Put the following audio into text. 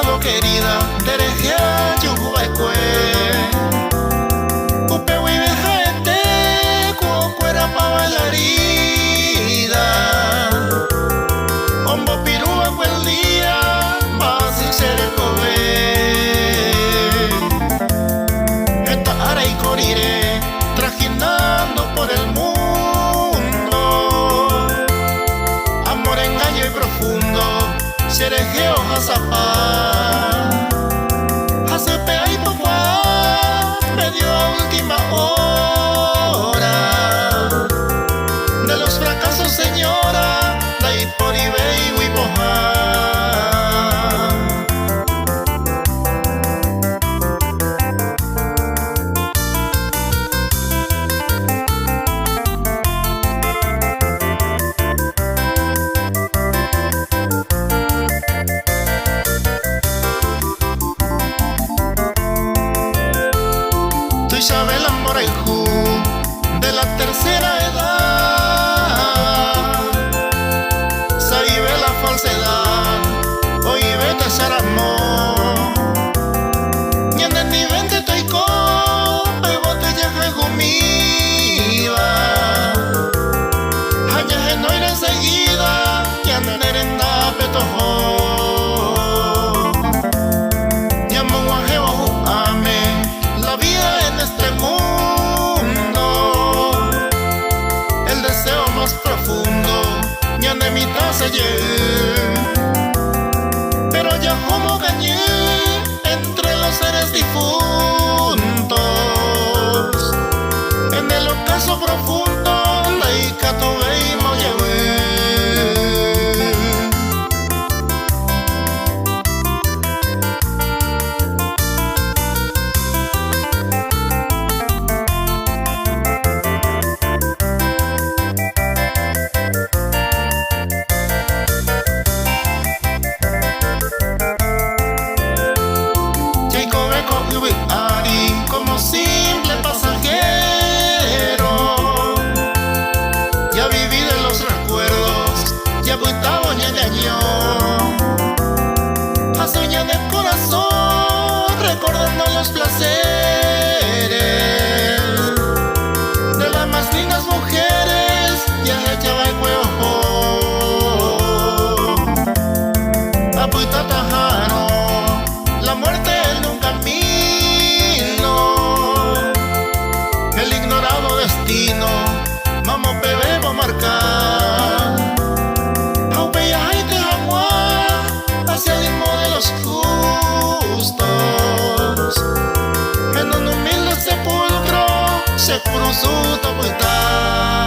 amado querida, derejea yuhubaikue. Upe huivejaete, cuocuera pa bailarida. Ombo pirúa cuel día, vas sin ser el cobe. Esta ara y corire, trajinando por el mundo. Amor, engaño y profundo, serejeo hazapá. Hazapea y papá, medio a última hora. De los fracasos, señora, la hiporibe y huiboja. Isabel Amorayjú, de la tercera edad, Saibe la falsedad, hoy vete a Saramó. Ñande ni vente toico, hoy bote ya jagumiva. Hañaje no iré enseguida, ñande nerenda petojo. Ñamo guajeo ame, la vida en este mundo, el deseo más profundo, ñande mi taza pero ya como gañé entre los seres difuntos, en el ocaso profundo, la icatuve y moyewe. Como simple pasajero, ya viví de los recuerdos, ya buitabo ñañaño. A soñar de corazón, recordando los placeres de las más lindas mujeres, ya echaba el cuejo. A puitatajaro, la muerte en un camino, el ignorado destino, mamo pebebo marcar. Aupeya y te agua hacia el limbo de los justos, en un humilde sepulcro, seguro su topuita.